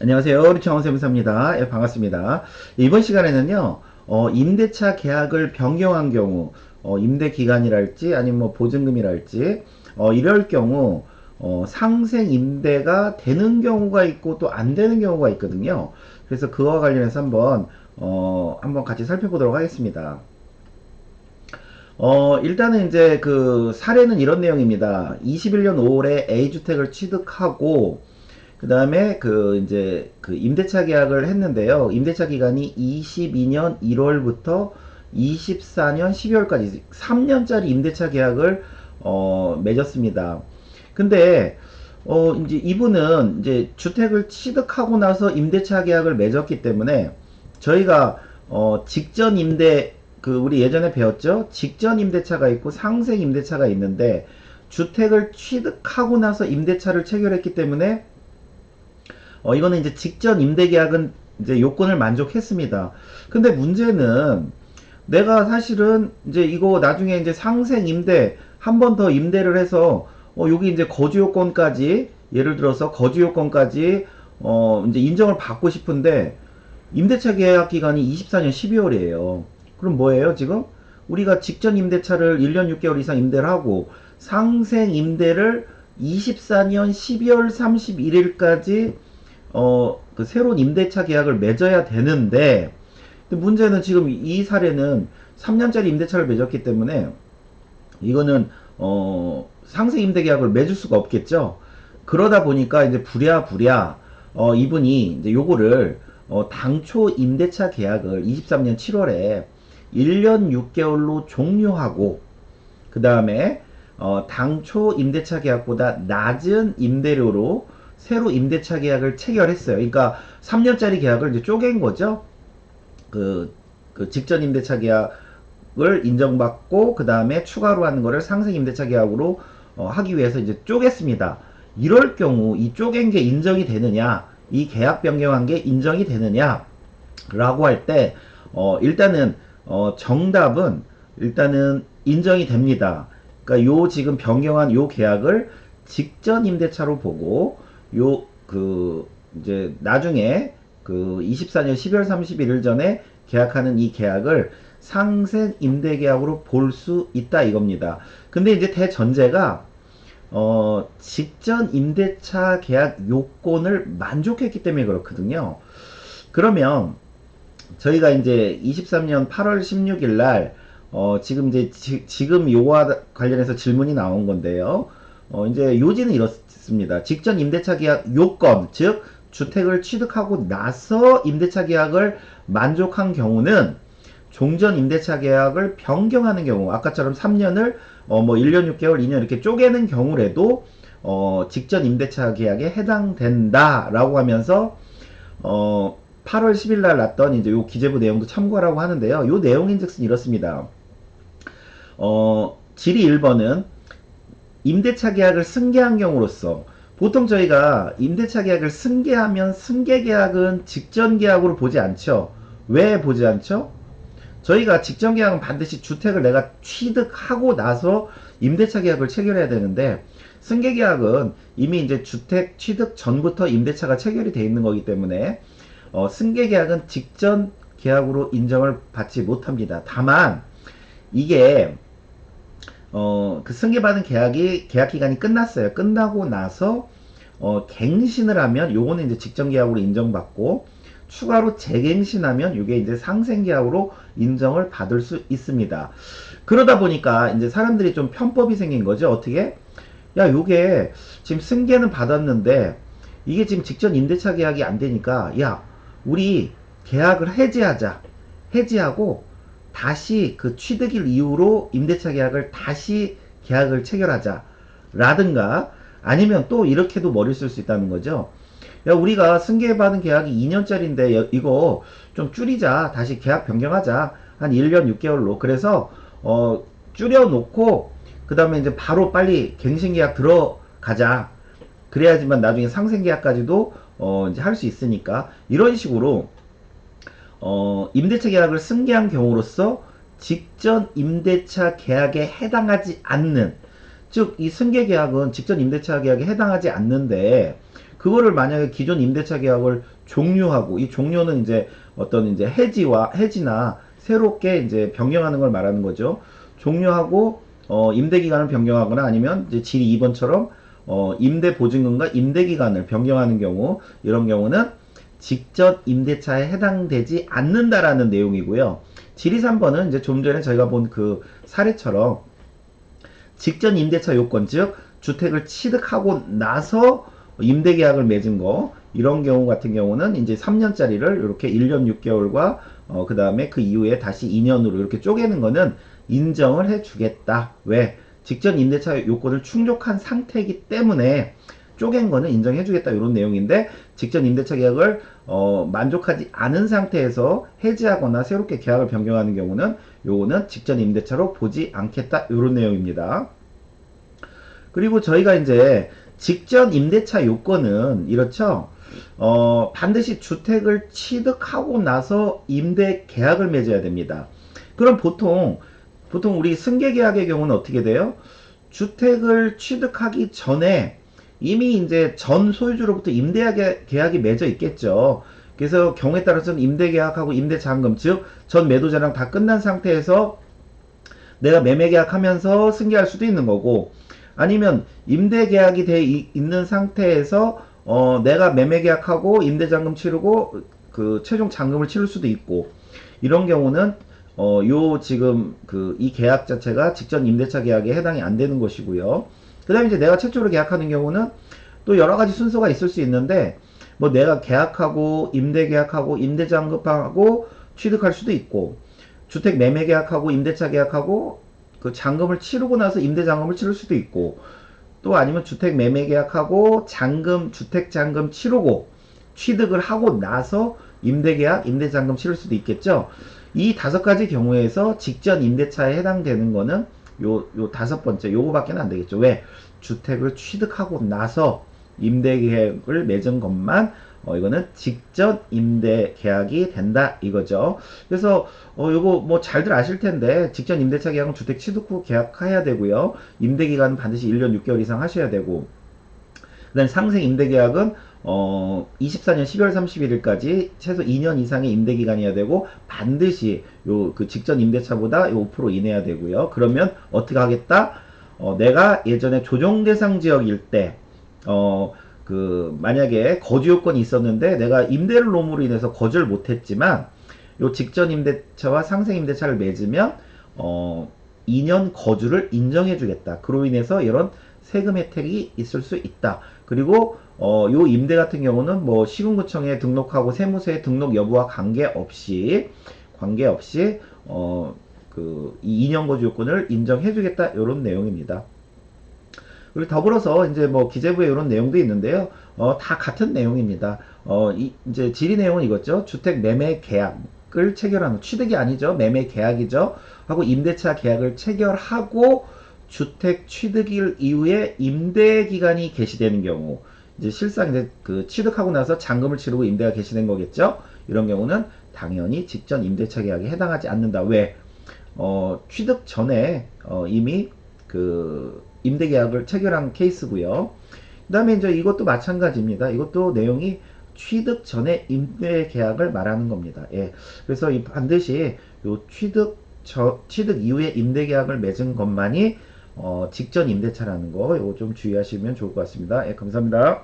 안녕하세요. 우리 정원세무사입니다. 예, 반갑습니다. 이번 시간에는요, 임대차 계약을 변경한 경우, 임대 기간이랄지, 아니면 뭐 보증금이랄지, 이럴 경우, 상생 임대가 되는 경우가 있고 또 안 되는 경우가 있거든요. 그래서 그와 관련해서 한번 같이 살펴보도록 하겠습니다. 일단은 이제 그 사례는 이런 내용입니다. 21년 5월에 A주택을 취득하고, 그 다음에 이제 그 임대차 계약을 했는데요. 임대차 기간이 22년 1월부터 24년 12월까지 3년짜리 임대차 계약을 맺었습니다. 근데 이제 이분은 이제 주택을 취득하고 나서 임대차 계약을 맺었기 때문에 저희가 직전 임대 우리 예전에 배웠죠? 직전 임대차가 있고 상생 임대차가 있는데 주택을 취득하고 나서 임대차를 체결했기 때문에 이거는 이제 직전 임대계약은 이제 요건을 만족했습니다. 근데 문제는 내가 사실은 이제 이거 나중에 이제 상생 임대 한 번 더 임대를 해서 여기 이제 거주 요건까지 예를 들어서 거주 요건까지 이제 인정을 받고 싶은데 임대차 계약 기간이 24년 12월이에요. 그럼 뭐예요, 지금? 우리가 직전 임대차를 1년 6개월 이상 임대를 하고 상생 임대를 24년 12월 31일까지 그 새로운 임대차 계약을 맺어야 되는데, 근데 문제는 지금 이 사례는 3년짜리 임대차를 맺었기 때문에 이거는 상생 임대 계약을 맺을 수가 없겠죠. 그러다 보니까 이제 부랴부랴 이분이 이제 요거를 당초 임대차 계약을 23년 7월에 1년 6개월로 종료하고 그 다음에 당초 임대차 계약보다 낮은 임대료로 새로 임대차 계약을 체결했어요. 그러니까 3년짜리 계약을 이제 쪼갠 거죠. 그 직전 임대차 계약을 인정받고 그 다음에 추가로 하는 거를 상생 임대차 계약으로 하기 위해서 이제 쪼갰습니다. 이럴 경우 이 쪼갠 게 인정이 되느냐, 이 계약 변경한 게 인정이 되느냐 라고 할 때 일단은 정답은 일단은 인정이 됩니다. 그러니까 요 지금 변경한 요 계약을 직전 임대차로 보고 이제 나중에 24년 12월 31일 전에 계약하는 이 계약을 상생 임대 계약으로 볼 수 있다 이겁니다. 근데 이제 대전제가 직전 임대차 계약 요건을 만족했기 때문에 그렇거든요. 그러면 저희가 이제 23년 8월 16일 날 지금 이제 지금 요와 관련해서 질문이 나온 건데요. 이제 요지는 이렇습니다. 직전 임대차 계약 요건, 즉 주택을 취득하고 나서 임대차 계약을 만족한 경우는 종전 임대차 계약을 변경하는 경우, 아까처럼 3년을 뭐 1년 6개월, 2년 이렇게 쪼개는 경우라도 직전 임대차 계약에 해당된다라고 하면서 8월 10일 날 났던 이제 요 기재부 내용도 참고하라고 하는데요. 요 내용인즉슨 이렇습니다. 질의 1번은 임대차 계약을 승계한 경우로서 보통 저희가 임대차 계약을 승계하면 승계 계약은 직전 계약으로 보지 않죠. 왜 보지 않죠? 저희가 직전 계약은 반드시 주택을 내가 취득하고 나서 임대차 계약을 체결해야 되는데 승계 계약은 이미 이제 주택 취득 전부터 임대차가 체결이 되어 있는 거기 때문에 승계 계약은 직전 계약으로 인정을 받지 못합니다. 다만 이게 그 승계받은 계약 기간이 끝났어요. 끝나고 나서 갱신을 하면 요거는 이제 직전 계약으로 인정받고 추가로 재갱신하면 이게 이제 상생 계약으로 인정을 받을 수 있습니다. 그러다 보니까 이제 사람들이 좀 편법이 생긴 거죠. 어떻게? 야, 요게 지금 승계는 받았는데 이게 지금 직전 임대차 계약이 안 되니까 야, 우리 계약을 해지하자. 해지하고 다시 그 취득일 이후로 임대차 계약을 다시 계약을 체결하자 라든가 아니면 또 이렇게도 머리를 쓸 수 있다는 거죠. 야, 우리가 승계받은 계약이 2년짜리인데 이거 좀 줄이자. 다시 계약 변경하자. 한 1년 6개월로. 그래서 줄여놓고 그 다음에 이제 바로 빨리 갱신계약 들어가자. 그래야지만 나중에 상생계약까지도 이제 할 수 있으니까 이런 식으로 임대차 계약을 승계한 경우로서 직전 임대차 계약에 해당하지 않는, 즉 이 승계 계약은 직전 임대차 계약에 해당하지 않는데 그거를 만약에 기존 임대차 계약을 종료하고, 이 종료는 이제 어떤 이제 해지나 새롭게 이제 변경하는 걸 말하는 거죠. 종료하고 임대 기간을 변경하거나 아니면 이제 질의 2번처럼 임대 보증금과 임대 기간을 변경하는 경우, 이런 경우는 직전 임대차에 해당되지 않는다라는 내용이고요. 질의 3번은 이제 좀 전에 저희가 본 그 사례처럼 직전 임대차 요건, 즉 주택을 취득하고 나서 임대 계약을 맺은 거, 이런 경우 같은 경우는 이제 3년짜리를 이렇게 1년 6개월과 그 다음에 그 이후에 다시 2년으로 이렇게 쪼개는 거는 인정을 해주겠다. 왜? 직전 임대차 요건을 충족한 상태이기 때문에 쪼갠 거는 인정해주겠다, 이런 내용인데, 직전 임대차 계약을 만족하지 않은 상태에서 해지하거나 새롭게 계약을 변경하는 경우는 요거는 직전 임대차로 보지 않겠다, 이런 내용입니다. 그리고 저희가 이제 직전 임대차 요건은 이렇죠. 반드시 주택을 취득하고 나서 임대 계약을 맺어야 됩니다. 그럼 보통 우리 승계 계약의 경우는 어떻게 돼요? 주택을 취득하기 전에 이미 이제 전 소유주로부터 임대 계약이 맺어 있겠죠. 그래서 경우에 따라서는 임대 계약하고 임대 잔금, 즉 전 매도자랑 다 끝난 상태에서 내가 매매 계약하면서 승계할 수도 있는 거고, 아니면 임대 계약이 돼 있는 상태에서 내가 매매 계약하고 임대 잔금 치르고 그 최종 잔금을 치를 수도 있고, 이런 경우는 요 지금 그 이 계약 자체가 직전 임대차 계약에 해당이 안 되는 것이고요. 그 다음에 이제 내가 최초로 계약하는 경우는 또 여러 가지 순서가 있을 수 있는데, 뭐 내가 계약하고 임대 계약하고 임대 잔금하고 취득할 수도 있고, 주택 매매 계약하고 임대차 계약하고 그 잔금을 치르고 나서 임대 잔금을 치를 수도 있고, 또 아니면 주택 매매 계약하고 주택 잔금 치르고 취득을 하고 나서 임대 계약, 임대 잔금 치를 수도 있겠죠. 이 5가지 경우에서 직전 임대차에 해당되는 거는 요 5번째 요거밖에 안 되겠죠. 왜? 주택을 취득하고 나서 임대 계약을 맺은 것만 이거는 직전 임대 계약이 된다, 이거죠. 그래서 요거 뭐 잘들 아실 텐데, 직전 임대차 계약은 주택 취득 후 계약해야 되고요. 임대 기간은 반드시 1년 6개월 이상 하셔야 되고, 그다음 상생 임대 계약은 24년 12월 31일까지 최소 2년 이상의 임대 기간이어야 되고, 반드시 요 그 직전 임대차보다 요 5% 이내야 되고요. 그러면 어떻게 하겠다? 내가 예전에 조정 대상 지역일 때 그 만약에 거주 요건이 있었는데 내가 임대를 로무로 인해서 거주를 못했지만, 요 직전 임대차와 상생 임대차를 맺으면 2년 거주를 인정해 주겠다. 그로 인해서 이런 세금 혜택이 있을 수 있다. 그리고 요 임대 같은 경우는 뭐 시군구청에 등록하고 세무서에 등록 여부와 관계없이 이 2년 거주 요건을 인정해 주겠다, 이런 내용입니다. 그리고 더불어서 이제 뭐 기재부에 이런 내용도 있는데요. 다 같은 내용입니다. 이제 질의 내용은 이거죠. 주택 매매 계약을 체결하는, 취득이 아니죠. 매매 계약이죠. 하고 임대차 계약을 체결하고 주택 취득일 이후에 임대 기간이 개시되는 경우, 이제 실상 이제 그 취득하고 나서 잔금을 치르고 임대가 개시된 거겠죠. 이런 경우는 당연히 직전 임대차 계약에 해당하지 않는다. 왜? 취득 전에 이미 그 임대 계약을 체결한 케이스고요. 그 다음에 이제 이것도 마찬가지입니다. 이것도 내용이 취득 전에 임대 계약을 말하는 겁니다. 예. 그래서 반드시 요 취득 이후에 임대 계약을 맺은 것만이 직전 임대차라는 거, 이거 좀 주의하시면 좋을 것 같습니다. 예, 감사합니다.